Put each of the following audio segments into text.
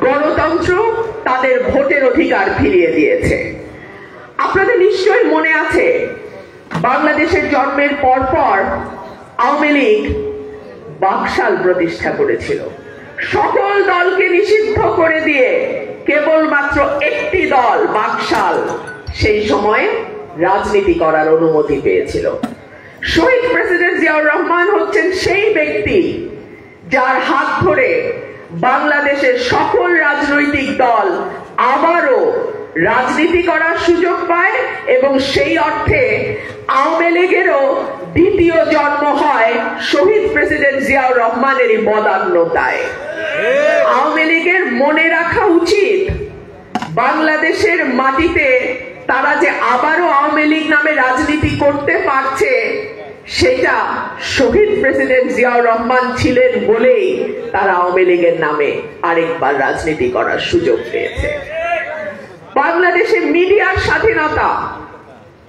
গণতন্ত্র, তাদের ভোটের অধিকার ফিরিয়ে দিয়েছে। আপনাদের নিশ্চয়ই মনে আছে, বাংলাদেশের জন্মের পরপর আওয়ামী লীগ বাকশাল প্রতিষ্ঠা করেছিল। সকল দলকে নিষিদ্ধ করে দিয়ে কেবলমাত্র একটি দল বাকশাল সেই সময়ে রাজনীতি করার অনুমতি পেয়েছিল। শহীদ প্রেসিডেন্ট জিয়াউর রহমান হচ্ছেন সেই ব্যক্তি যার হাত ধরে বাংলাদেশের সকল রাজনৈতিক দল আবারও রাজনীতি করার সুযোগ পায় এবং সেই অর্থে আওয়ামী লীগেরও দ্বিতীয় জন্ম হয় শহীদ প্রেসিডেন্ট জিয়াউর রহমানেরই বদান্যতায়। আওয়ামী লীগের মনে রাখা উচিত, বাংলাদেশের মাটিতে তারা যে আবারও আওয়ামী লীগ নামে রাজনীতি করতে পারছে, সেটা শহীদ প্রেসিডেন্ট জিয়াউর রহমান ছিলেন বলেই তারা আওয়ামী লীগের নামে আরেকবার রাজনীতি করার সুযোগ পেয়েছে। বাংলাদেশে মিডিয়ার স্বাধীনতা,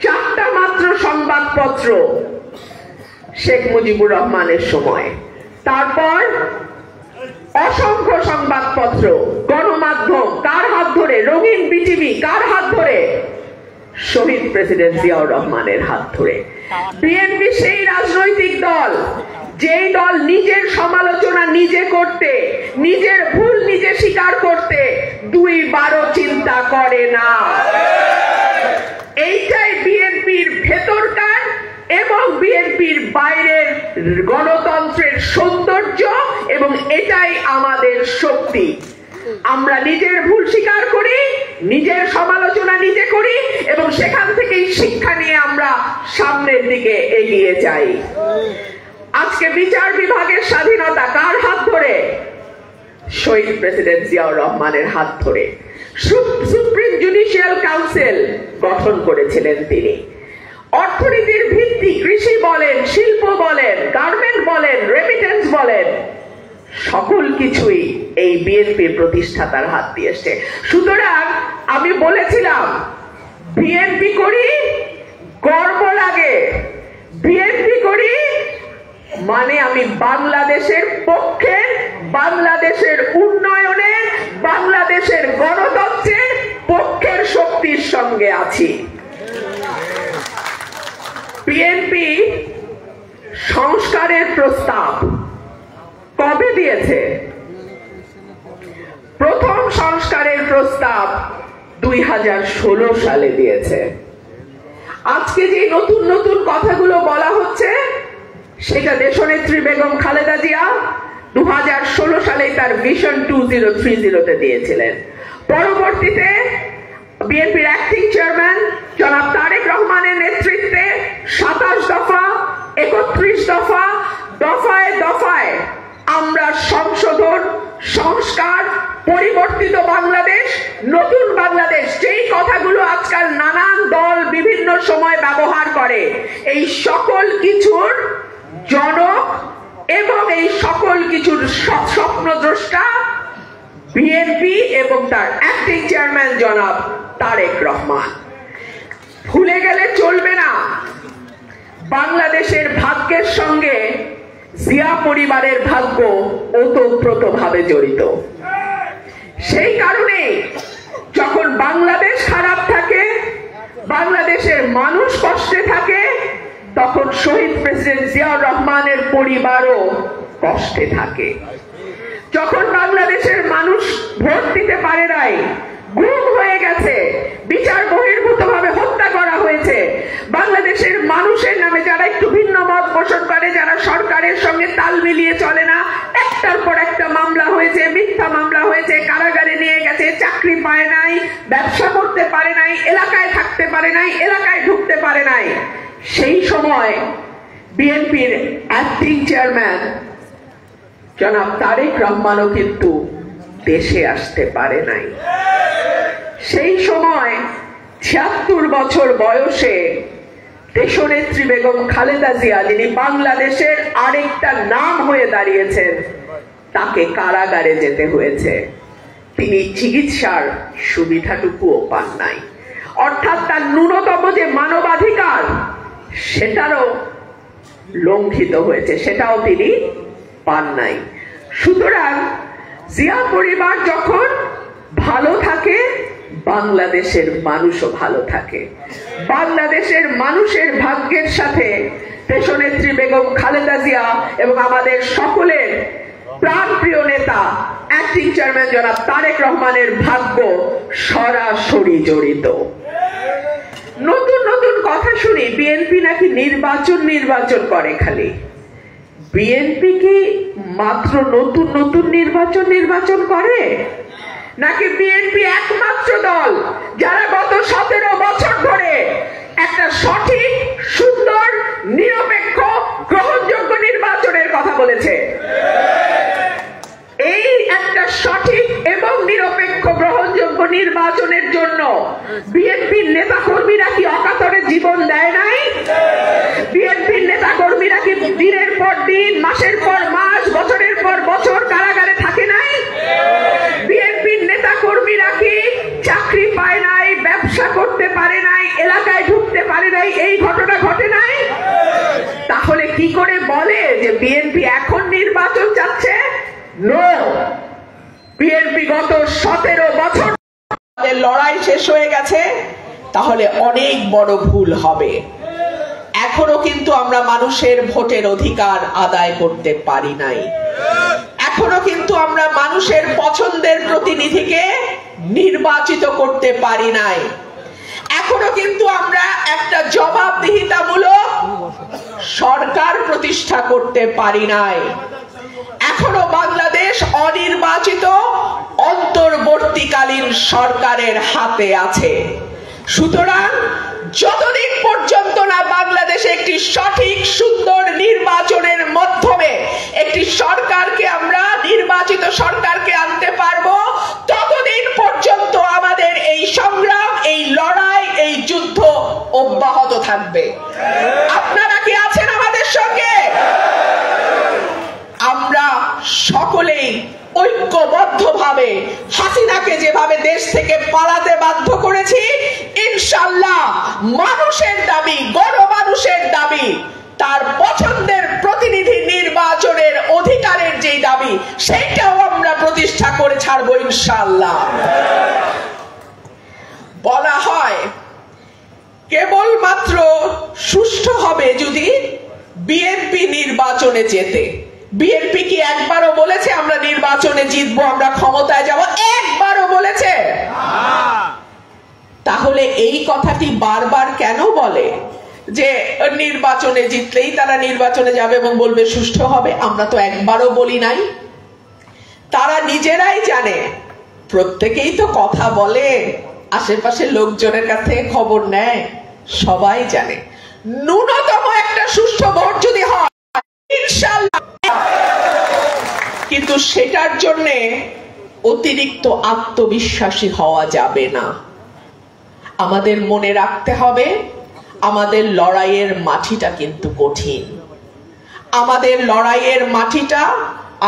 4টা মাত্র সংবাদপত্র শেখ মুজিবুর রহমানের সময়, তারপর অসংখ্য সংবাদপত্র, গণমাধ্যম কার হাত ধরে? রঙিন বিটিভি কার হাত ধরে? শহীদ প্রেসিডেন্ট জিয়াউর রহমানের হাত ধরে। বিএনপি সেই রাজনৈতিক দল, যেই দল নিজের সমালোচনা নিজে করতে, নিজের ভুল নিজে স্বীকার করতে 2বারও চিন্তা করে না। এইটাই বিএনপির ভেতরকার এবং বিএনপির বাইরের গণতন্ত্রের সৌন্দর্য, এবং এটাই আমাদের শক্তি। আমরা নিজের ভুল স্বীকার করি, নিজের সমালোচনা নিজে করি এবং সেখান থেকেই শিক্ষা নিয়ে আমরা সামনের দিকে এগিয়ে যাই। আজকে বিচার বিভাগের স্বাধীনতা কার হাত ধরে? শহীদ প্রেসিডেন্ট জিয়াউর রহমানের হাত ধরে। সুপ্রিম জুডিশিয়াল কাউন্সিল গঠন করেছিলেন তিনি। অর্থনীতির ভিত্তি কৃষি বলেন, শিল্প বলেন, গার্মেন্ট বলেন, রেমিটেন্স বলেন, সকল কিছুই এই বিএনপির প্রতিষ্ঠাতার হাত দিয়ে এসছে। সুতরাং আমি বলেছিলাম, বিএনপি করি গর্ব লাগে, বিএনপি করি মানে আমি বাংলাদেশের পক্ষে, বাংলাদেশের উন্নয়নের, বাংলাদেশের গণতন্ত্রের পক্ষের শক্তির সঙ্গে আছি। বিএনপি সংস্কারের প্রস্তাব কবে দিয়েছে? প্রথম সংস্কারের প্রস্তাব 2016 সালে দিয়েছে। আজকে যে নতুন নতুন কথাগুলো বলা হচ্ছে, সেটা দেশনেত্রী বেগম খালেদা জিয়া 2016 সালে তার ভিশন 2030-তে দিয়েছিলেন। পরবর্তীতে বিএনপির অ্যাক্টিং চেয়ারম্যান জনাব তারেক রহমানের নেতৃত্বে 27 দফা, 31 দফা, দফায় দফায় আমরা সংশোধন, সংস্কার, পরিবর্তিত বাংলাদেশ, নতুন বাংলাদেশ, যেই কথাগুলো আজকাল নানান দল বিভিন্ন সময় ব্যবহার করে, এই সকল কিছুর জনক এবং এই সকল কিছুর স্বপ্নদ্রষ্টা বিএনপি এবং তার অ্যাক্টিং চেয়ারম্যান জনাব তারেক রহমান। ভুলে গেলে চলবে না, বাংলাদেশের ভাগ্যের সঙ্গে জিয়া পরিবারের ভাগ্য ওতপ্রোতভাবে জড়িত। সেই কারণে যখন বাংলাদেশ খারাপ থাকে, বাংলাদেশের মানুষ কষ্টে থাকে, তখন শহীদ প্রেসিডেন্ট জিয়াউর রহমানের পরিবারও কষ্টে থাকে। যখন বাংলাদেশের মানুষ ভোট দিতে পারে নাই, গুম হয়ে গেছে, বিচার বহির্ভূতভাবে হত্যা করা হয়েছে, বাংলাদেশের মানুষের নামে যারা একটু ভিন্ন মত পোষণ করে, যারা সরকারের সঙ্গে তাল মিলিয়ে চলে না, একটার পর একটা মামলা হয়েছে, মিথ্যা মামলা হয়েছে, কারাগারে নিয়ে গেছে, চাকরি পায় নাই, ব্যবসা করতে পারে নাই, এলাকায় থাকতে পারে নাই, এলাকায় ঢুকতে পারে নাই, সেই সময় বিএনপির অ্যাক্টিং চেয়ারম্যান জনাব তারেক রহমানও কিন্তু দেশে আসতে পারে নাই। সেই সময় 76 বছর বয়সে দেশনেত্রী বেগম খালেদা জিয়া, যিনি বাংলাদেশের আরেকটা নাম হয়ে দাঁড়িয়েছেন, তাকে কারাগারে যেতে হয়েছে। তিনি চিকিৎসার সুবিধাটুকুও পান নাই, অর্থাৎ তার ন্যূনতম যে মানবাধিকার সেটারও লঙ্ঘিত হয়েছে, সেটাও তিনি পান নাই। সুতরাং জিয়া পরিবার যখন ভালো থাকে, বাংলাদেশের মানুষও ভালো থাকে। বাংলাদেশের মানুষের ভাগ্যের সাথে দেশনেত্রী বেগম খালেদা জিয়া এবং আমাদের সকলের প্রাণপ্রিয় নেতা অ্যাক্টিং চেয়ারম্যান জনাব তারেক রহমানের ভাগ্য সরাসরি জড়িত। নতুন নতুন কথা শুনি বিএনপি নাকি নির্বাচন করে। খালি বিএনপি কি মাত্র নতুন নতুন নির্বাচন করে, নাকি বিএনপি একমাত্র দল যারা গত 17 বছর ধরে একটা সঠিক, সুন্দর, নিরপেক্ষ, গ্রহণযোগ্য নির্বাচনের কথা বলেছে? এই একটা সঠিক এবং নিরপেক্ষ গ্রহণযোগ্য নির্বাচনের জন্য বিএনপির নেতা কর্মীরা কি অকাতরে জীবন দেয় নাই? বিএনপির নেতা কর্মীরা কি দিনের পর দিন, মাসের পর মাস, বছরের পর বছর কারাগারে থাকে নাই? বিএনপির নেতা কর্মীরা কি চাকরি পায় নাই, ব্যবসা করতে পারে নাই, এলাকায় ঢুকতে পারে নাই, এই ঘটনা ঘটে নাই? তাহলে কি করে বলে যে বিএনপি এখন নির্বাচন চাচ্ছে? নো, বিএনপি গত 17 বছর লড়াই শেষ হয়ে গেছে, তাহলে অনেক বড় ভুল হবে। এখনো কিন্তু আমরা মানুষের ভোটের অধিকার আদায় করতে পারি নাই। এখনো কিন্তু আমরা মানুষের পছন্দের প্রতিনিধিকে নির্বাচিত করতে পারি নাই। এখনো কিন্তু আমরা একটা জবাবদিহিতামূলক সরকার প্রতিষ্ঠা করতে পারি নাই। এখনো বাংলাদেশ অনির্বাচিত অন্তর্বর্তীকালীন সরকারের হাতে আছে। সুতরাং যতদিন পর্যন্ত না বাংলাদেশে একটি সঠিক, সুন্দর নির্বাচনের মাধ্যমে একটি সরকারকে, আমরা নির্বাচিত সরকারকে আনতে পারবো, ততদিন পর্যন্ত আমাদের এই সংগ্রাম, এই লড়াই, এই যুদ্ধ অব্যাহত থাকবে। আপনারা কি আছেন আমাদের সঙ্গে? আমরা সকলেই ঐক্যবদ্ধভাবে হাসিনাকে যেভাবে দেশ থেকে পালাতে বাধ্য করেছি, ইনশাআল্লাহ মানুষের দাবি, গণমানুষের দাবি, তার পছন্দের প্রতিনিধি নির্বাচনের অধিকারের যে দাবি, সেইটাও আমরা প্রতিষ্ঠা করে ছাড়বো ইনশাআল্লাহ। বলা হয় কেবলমাত্র সুষ্ঠু হবে যদি বিএনপি নির্বাচনে জেতে। বিএনপি কি একবারও বলেছে আমরা নির্বাচনে জিতবো, আমরা ক্ষমতায় যাব? একবারও বলেছে? তাহলে এই কথাটি বারবার কেন বলে যে নির্বাচনে জিতলেই তারা নির্বাচনে যাবে এবং বলবে সুষ্ঠু হবে? আমরা তো একবারও বলি নাই। তারা নিজেরাই জানে, প্রত্যেকেই তো কথা বলে, আশেপাশের লোকজনের কাছ থেকে খবর নেয়, সবাই জানে ন্যূনতম একটা সুষ্ঠু ভোট যদি হয় ইনশাআল্লাহ, কিন্তু সেটার জন্য অতিরিক্ত আত্মবিশ্বাসী হওয়া যাবে না। আমাদের মনে রাখতে হবে আমাদের লড়াইয়ের মাটিটা কিন্তু কঠিন। আমাদের লড়াইয়ের মাটিটা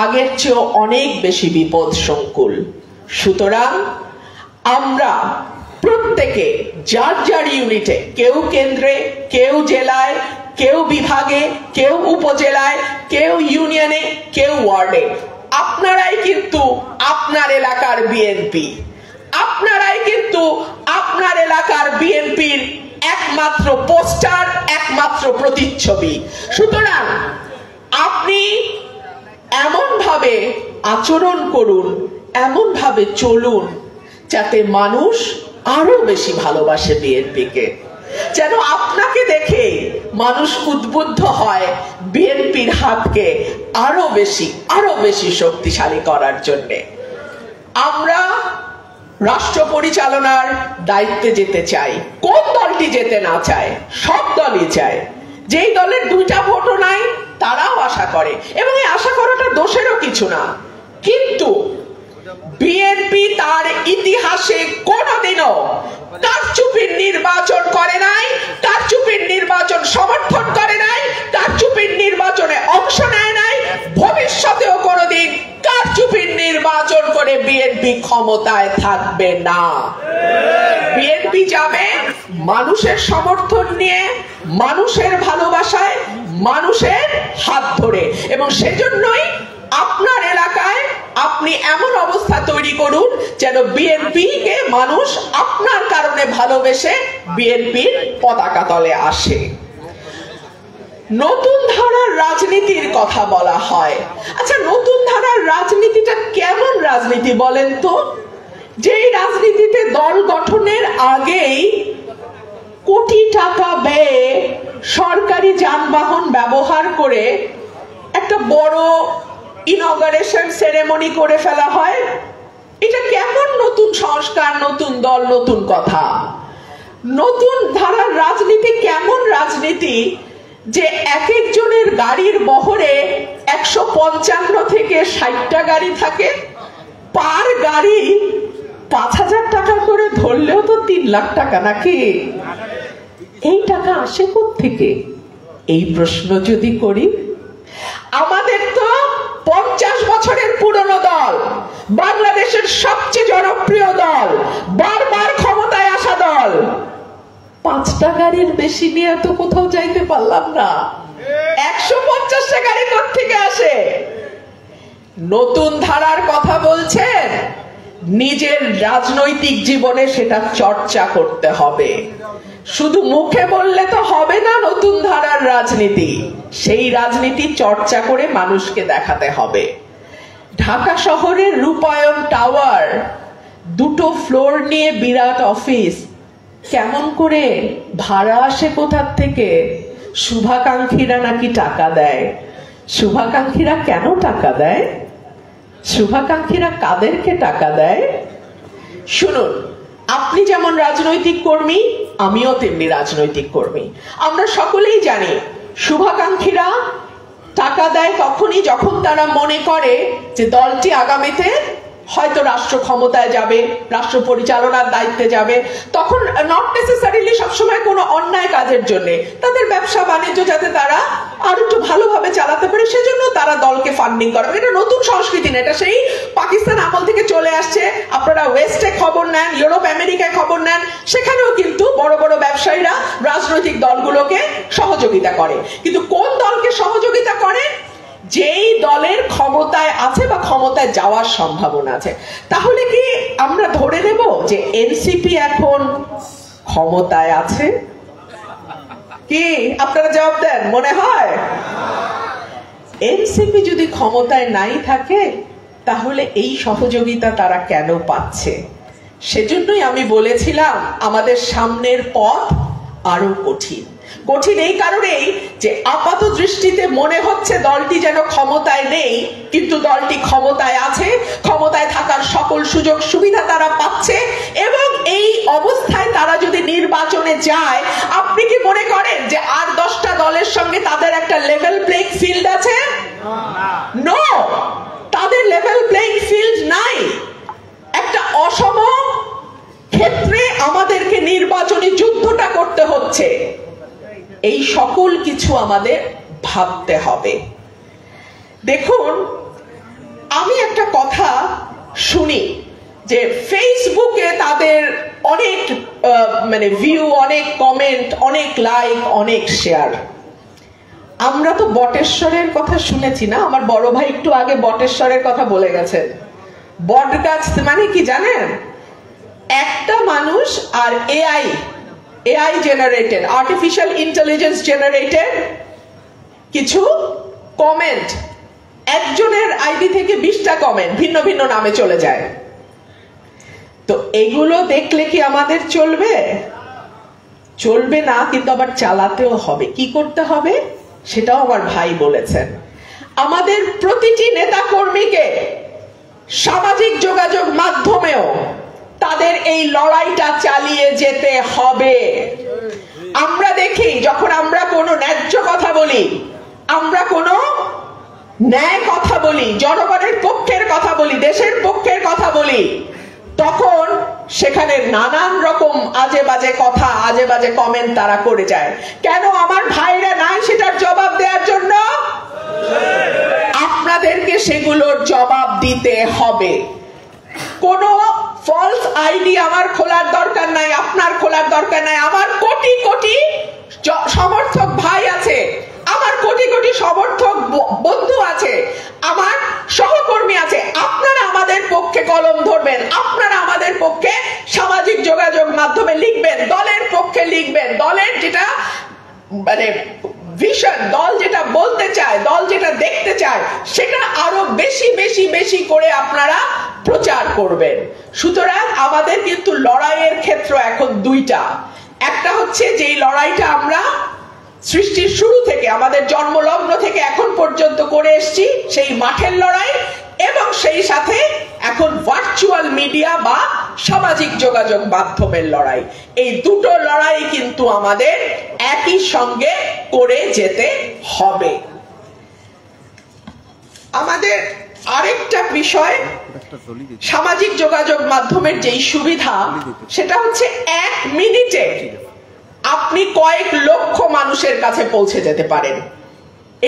আগের চেয়েও অনেক বেশি বিপদ সংকুল। সুতরাং আমরা প্রত্যেকে যার যার ইউনিটে, কেউ কেন্দ্রে, কেউ জেলায়, কেউ বিভাগে, কেউ উপজেলায়, কেউ ইউনিয়নে, কেউ ওয়ার্ডে, আপনারাই কিন্তু আপনার এলাকার বিএনপি, আপনারাই কিন্তু আপনার এলাকার বিএনপির একমাত্র পোস্টার, একমাত্র প্রতিচ্ছবি। সুতরাং আপনি এমন ভাবে আচরণ করুন, এমন ভাবে চলুন যাতে মানুষ আরো বেশি ভালোবাসে বিএনপিকে, যেন আপনাকে দেখে মানুষ উদ্বুদ্ধ হয় বিএনপির হাতকে আরো বেশি শক্তিশালী করার জন্য। আমরা রাষ্ট্র পরিচালনার দায়িত্বে যেতে চাই। কোন দলটি যেতে না চায়? সব দলই চায়। যেই দলের 2টা ভোটও নাই তারাও আশা করে, এবং এই আশা করাটা দোষেরও কিছু না। কিন্তু বিএনপি তার ইতিহাসে কোনোদিনও কারচুপির নির্বাচন করে নাই, কারচুপির নির্বাচন সমর্থন করে নাই, কারচুপির নির্বাচনে অংশ নেয় নাই, ভবিষ্যতেও কোনোদিন কারচুপির নির্বাচন করে বিএনপি ক্ষমতায় থাকবে না। বিএনপি যাবে মানুষের সমর্থন নিয়ে, মানুষের ভালোবাসায়, মানুষের হাত ধরে, এবং সেজন্যই আপনার এলাকায় আপনি এমন অবস্থা তৈরি করুন যেন বিএনপি কে মানুষ আপনার কারণে ভালোবেসে বিএনপির পতাকা তলে আসে। নতুন ধারার রাজনীতির কথা বলা হয়। আচ্ছা, নতুন ধারার রাজনীতিটা কেমন রাজনীতি বলেন তো? যেই রাজনীতিতে দল গঠনের আগেই কোটি টাকা ব্যয়ে সরকারি যানবাহন ব্যবহার করে একটা বড় ইনঅগারেশন সেরেমনি করে ফেলা হয়। এটা কেমন নতুন সংস্কার, নতুন দল, নতুন কথা? নতুন ধারার রাজনীতি কেমন রাজনীতি যে এক একজনের গাড়ির বহরে 155 থেকে 60টা গাড়ি থাকে, পার গাড়ি 5000 টাকা করে ধরলেও তো 3 লাখ টাকা নাকি? এই টাকা আসে কোত্থেকে? এই প্রশ্ন যদি করি, আমাদের তো 50 বছরের পুরনো দল, বাংলাদেশের সবচেয়ে জনপ্রিয় দল, বারবার ক্ষমতায় আসা দল, 5টা গাড়ির বেশি নিয়ে তো কোথাও যাইতে পারলাম না। 150টা গাড়ি কোত্থেকে আসে? নতুন ধারার কথা বলছেন, নিজের রাজনৈতিক জীবনে সেটা চর্চা করতে হবে। শুধু মুখে বললে তো হবে না নতুন ধারার রাজনীতি, সেই রাজনীতি চর্চা করে মানুষকে দেখাতে হবে। ঢাকা শহরের রূপায়ণ টাওয়ার 2টো ফ্লোর নিয়ে বিরাট অফিস, কেমন করে ভাড়া আসে কোথার থেকে? শুভাকাঙ্ক্ষীরা নাকি টাকা দেয়। শুভাকাঙ্ক্ষীরা কেন টাকা দেয়? শুভাকাঙ্ক্ষীরা কাদেরকে টাকা দেয়? শুনুন, আপনি যেমন রাজনৈতিক কর্মী, আমিও তেমনি রাজনৈতিক কর্মী। আমরা সকলেই জানি শুভাকাঙ্ক্ষীরা টাকা দেয় তখনই যখন তারা মনে করে যে দলটি আগামীতে হয়তো রাষ্ট্র ক্ষমতায় যাবে, রাষ্ট্র পরিচালনার দায়িত্বে যাবে। তখন নট নেসেসারিলি সবসময় কোনো অন্যায় কাজের জন্য, তাদের ব্যবসা বাণিজ্য যাতে তারা আর একটু ভালোভাবে চালাতে পারে, সেজন্য তারা দলকে ফান্ডিং করে। এটা নতুন সংস্কৃতি না, এটা সেই পাকিস্তান আমল থেকে চলে আসছে। আপনারা ওয়েস্টে খবর নেন, ইউরোপ আমেরিকায় খবর নেন, সেখানেও কিন্তু বড় বড় ব্যবসায়ীরা রাজনৈতিক দলগুলোকে সহযোগিতা করে। কিন্তু কোন দলকে সহযোগিতা করে? যেই দলের ক্ষমতায় আছে বা ক্ষমতায় যাওয়ার সম্ভাবনা আছে। তাহলে কি আমরা ধরে নেব যে এনসিপি এখন ক্ষমতায় আছে? কি আপনারা জবাব দেন? মনে হয় এনসিপি যদি ক্ষমতায় নাই থাকে, তাহলে এই সহযোগিতা তারা কেন পাচ্ছে? সেজন্যই আমি বলেছিলাম আমাদের সামনের পথ আরো কঠিন। কঠিন এই কারণেই যে আপাত দৃষ্টিতে মনে হচ্ছে দলটি যেন ক্ষমতায় নেই, কিন্তু দলটি ক্ষমতায় আছে, ক্ষমতায় থাকার সকল সুযোগ সুবিধা তারা পাচ্ছে। এবং এই অবস্থায় তারা যদি নির্বাচনে যায়, আপনি কি মনে করেন যে আর 10টা দলের সঙ্গে তাদের একটা লেভেল প্লেইং ফিল্ড আছে? নো, তাদের লেভেল প্লেইং ফিল্ড নাই। একটা অসম ক্ষেত্রে আমাদেরকে নির্বাচনী যুদ্ধটা করতে হচ্ছে। এই সকল কিছু আমাদের ভাবতে হবে। দেখুন, আমি একটা কথা শুনি যে ফেসবুকে তাদের অনেক ভিউ, অনেক কমেন্ট, অনেক লাইক, অনেক শেয়ার। আমরা তো বটেশ্বরের কথা শুনেছি না? আমার বড় ভাই একটু আগে বটেশ্বরের কথা বলে গেছেন। বট গাছ মানে কি জানেন? একটা মানুষ আর AI generated, artificial intelligence generated কিছু কমেন্ট, একজনের আইডি থেকে 20টা কমেন্ট ভিন্ন ভিন্ন নামে চলে যায়। তো এগুলো দেখলে কি আমাদের চলবে? চলবে না, কিন্তু আবার চালাতেও হবে। কি করতে হবে সেটাও আমার ভাই বলেছেন। আমাদের প্রতিটি নেতা কর্মীকে সামাজিক যোগাযোগ মাধ্যমেও তাদের এই লড়াইটা চালিয়ে যেতে হবে। আমরা দেখি যখন আমরা কোনো ন্যায্য কথা বলি, আমরা কোনো ন্যায় কথা বলি, জনগণের পক্ষের কথা বলি, দেশের পক্ষের কথা বলি, তখন সেখানে নানান রকম আজে বাজে কথা, আজে বাজে কমেন্ট তারা করে যায়। কেন আমার ভাইরা নাই সেটার জবাব দেওয়ার জন্য? আপনাদেরকে সেগুলোর জবাব দিতে হবে। কোনো ফলস আইডি আমার খোলার দরকার নাই, আপনার খোলার দরকার নাই। আমার কোটি কোটি সমর্থক ভাই আছে, আমার কোটি কোটি সমর্থক বন্ধু আছে, আমার সহকর্মী আছে। আপনারা আমাদের পক্ষে কলম ধরবেন, আপনারা মানে ভিশন, দল যেটা বলতে চায়, দল যেটা দেখতে চায়, সেটা আরো বেশি বেশি বেশি করে আপনারা প্রচার করবেন। সুতরাং আমাদের কিন্তু লড়াইয়ের ক্ষেত্র এখন দুইটা। একটা হচ্ছে যে লড়াইটা আমরা সৃষ্টির শুরু থেকে, আমাদের জন্মলগ্ন থেকে এখন পর্যন্ত করে এসেছি, সেই মাঠের লড়াই, এবং সেই সাথে এখন ভার্চুয়াল মিডিয়া বা সামাজিক যোগাযোগ মাধ্যমের লড়াই। এই দুটো লড়াই কিন্তু আমাদের একই সঙ্গে করে যেতে হবে। আমাদের আরেকটা বিষয়, সামাজিক যোগাযোগ মাধ্যমের যেই সুবিধা, সেটা হচ্ছে 1 মিনিটে আপনি কয়েক লক্ষ মানুষের কাছে পৌঁছে যেতে পারেন।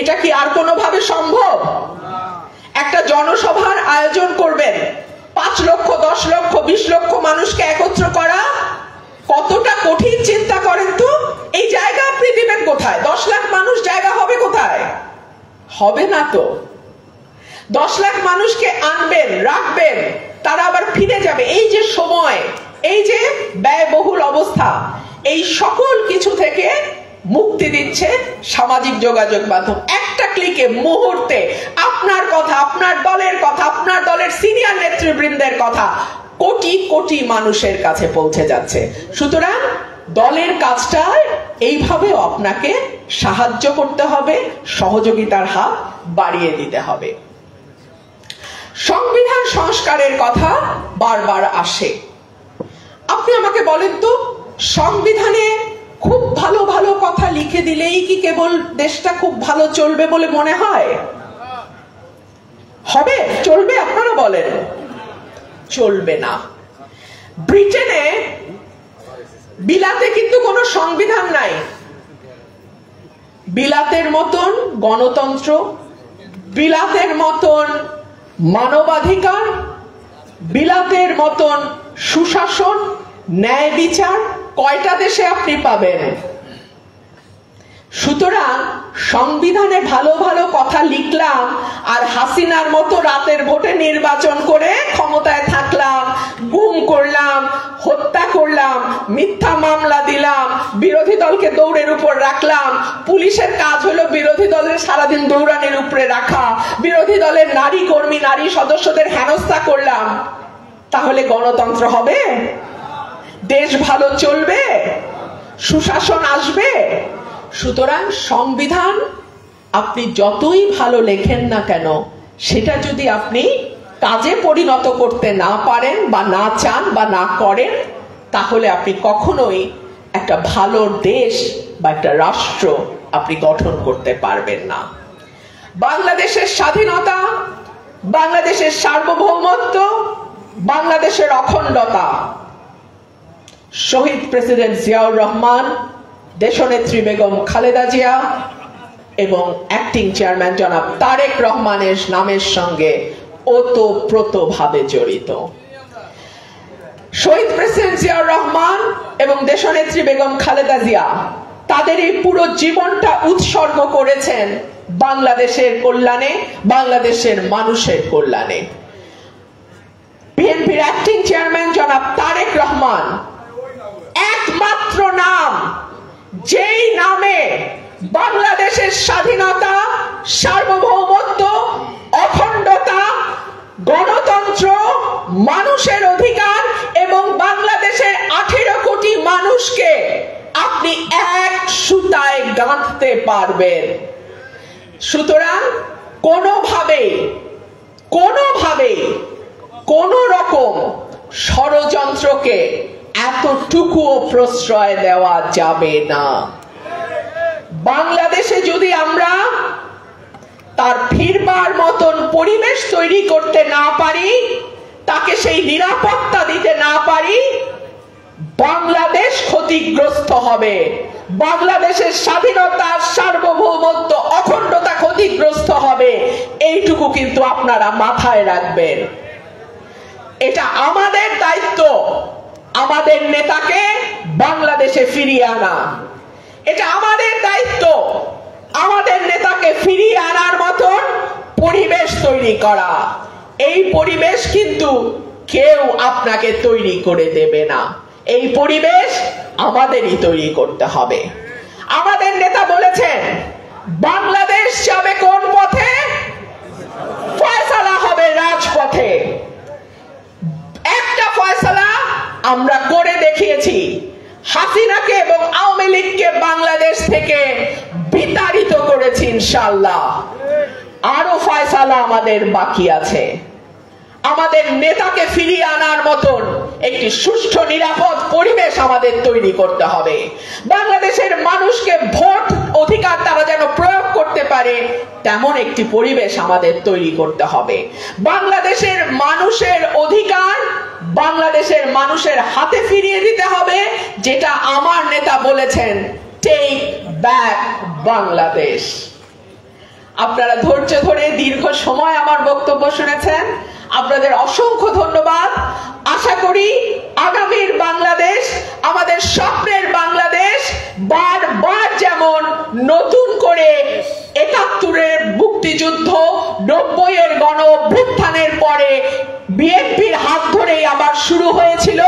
এটা কি আর কোনোভাবে সম্ভব? একটা জনসভার আয়োজন করবেন, 5 লক্ষ 10 লক্ষ 20 লক্ষ মানুষকে একত্র করা কতটা কঠিন চিন্তা করেন তো। এই জায়গা আপনি দিবেন কোথায়? 10 লাখ মানুষ জায়গা হবে কোথায়? হবে না তো। 10 লাখ মানুষকে আনবেন, রাখবেন, তারা আবার ফিরে যাবে। এই যে সময়, এই যে ব্যয়বহুল অবস্থা, এই সকল কিছু থেকে মুক্তি দিচ্ছে সামাজিক যোগাযোগ মাধ্যম। একটা ক্লিকে, মুহূর্তে আপনার কথা, আপনার দলের কথা, আপনার দলের সিনিয়র নেতৃবৃন্দের কথা কোটি কোটি মানুষের কাছে পৌঁছে যাচ্ছে। সুতরাং দলের কাজটা এইভাবেও আপনাকে সাহায্য করতে হবে, সহযোগিতার হাত বাড়িয়ে দিতে হবে। সংবিধান সংস্কারের কথা বারবার আসে। আপনি আমাকে বলেন তো, সংবিধানে খুব ভালো ভালো কথা লিখে দিলেই কি কেবল দেশটা খুব ভালো চলবে বলে মনে হয়? হবে? চলবে? আপনারা বলেন। চলবে না। ব্রিটেনে, বিলাতে কিন্তু কোনো সংবিধান নাই। বিলাতের মতন গণতন্ত্র, বিলাতের মতন মানবাধিকার, বিলাতের মতন সুশাসন, ন্যায় বিচার কয়টা দেশে আপনি পাবেন? সুতরাং সংবিধানে ভালো ভালো কথা লিখলাম আর হাসিনার মতো রাতের ভোটে নির্বাচন করে ক্ষমতায় থাকলাম, গুম করলাম, হত্যা করলাম, মিথ্যা মামলা দিলাম, বিরোধী দলকে দৌড়ের উপর রাখলাম, পুলিশের কাজ হলো বিরোধী দলের সারাদিন দৌড়ানোর উপরে রাখা, বিরোধী দলের নারী কর্মী, নারী সদস্যদের হেনস্থা করলাম, তাহলে গণতন্ত্র হবে? দেশ ভালো চলবে? সুশাসন আসবে? সুতরাং সংবিধান আপনি যতই ভালো লেখেন না কেন, সেটা যদি আপনি কাজে পরিণত করতে না পারেন বা না চান বা না করেন, তাহলে আপনি কখনোই একটা ভালো দেশ বা একটা রাষ্ট্র আপনি গঠন করতে পারবেন না। বাংলাদেশের স্বাধীনতা, বাংলাদেশের সার্বভৌমত্ব, বাংলাদেশের অখণ্ডতা শহীদ প্রেসিডেন্ট জিয়াউর রহমান, দেশনেত্রী বেগম খালেদা জিয়া এবং অ্যাক্টিং চেয়ারম্যান জনাব তারেক রহমানের নামের সঙ্গে ওতপ্রোতভাবে জড়িত। শহীদ প্রেসিডেন্ট জিয়াউর রহমান এবং দেশনেত্রী বেগম খালেদা জিয়া তাদের এই পুরো জীবনটা উৎসর্গ করেছেন বাংলাদেশের কল্যাণে, বাংলাদেশের মানুষের কল্যাণে। বিএনপির অ্যাক্টিং চেয়ারম্যান জনাব তারেক রহমান একমাত্র নাম, যেই নামে বাংলাদেশের স্বাধীনতা, সার্বভৌমত্ব, অখণ্ডতা, গণতন্ত্র, মানুষের অধিকার এবং বাংলাদেশের 18 কোটি মানুষকে আপনি এক সুতায় গাঁথতে পারবেন। সুতরাং কোনোভাবেই কোন রকম ষড়যন্ত্রকে এতটুকুও প্রশ্রয় দেওয়া যাবে না। বাংলাদেশে যদি আমরা তার ফিরবার মতন পরিবেশ তৈরি করতে না পারি, তাকে সেই নিরাপত্তা দিতে না পারি, বাংলাদেশ ক্ষতিগ্রস্ত হবে। বাংলাদেশের স্বাধীনতা, সার্বভৌমত্ব, অখণ্ডতা ক্ষতিগ্রস্ত হবে। এইটুকু কিন্তু আপনারা মাথায় রাখবেন। এটা আমাদের দায়িত্ব, আমাদের নেতাকে বাংলাদেশে ফিরিয়ে আনা। এটা আমাদের দায়িত্ব, আমাদের নেতাকে ফিরিয়ে আনার মতন পরিবেশ তৈরি করা। এই পরিবেশ কিন্তু কেউ আপনাকে তৈরি করে দেবে না। এই পরিবেশ আমাদেরই তৈরি করতে হবে। আমাদের নেতা বলেছেন বাংলাদেশ যাবে কোন পথে? ফয়সালা হবে রাজপথে। একটা ফয়সালা আমরা করে দেখিয়েছি, হাসিনাকে এবং আওয়ামী লীগকে বাংলাদেশ থেকে বিতাড়িত করেছি ইনশাআল্লাহ। আরো ফয়সালা আমাদের বাকি আছে। আমাদের নেতাকে ফিরিয়ে আনার মতন একটি সুষ্ঠু নিরাপদ পরিবেশ আমাদের তৈরি করতে হবে। বাংলাদেশের মানুষকে ভোট অধিকার তারা যেন প্রয়োগ করতে পারে তেমন একটি পরিবেশ আমাদের তৈরি করতে হবে। বাংলাদেশের মানুষের অধিকার বাংলাদেশের মানুষের হাতে ফিরিয়ে দিতে হবে, যেটা আমার নেতা বলেছেন, টেক ব্যাক বাংলাদেশ। আপনারা ধৈর্য ধরে দীর্ঘ সময় আমার বক্তব্য শুনেছেন, আপনাদের অসংখ্য ধন্যবাদ। আশা করি আগামীর বাংলাদেশ, আমাদের স্বপ্নের বাংলাদেশ, বারবার যেমন নতুন করে ৭১-এর মুক্তিযুদ্ধ, ৯০-এর গণ অভ্যুত্থানের পরে বিএনপির হাত ধরেই আবার শুরু হয়েছিল,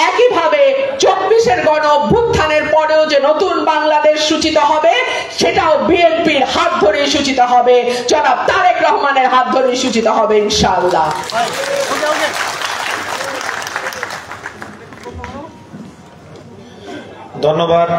একইভাবে ২৪-এর গণ অভ্যুত্থানের পরেও যে নতুন বাংলাদেশ সূচিত হবে সেটাও বিএনপির হাত ধরেই সূচিত হবে, জনাব তারেক রহমানের হাত ধরেই সূচিত হবে ইনশাআল্লাহ। ধন্যবাদ।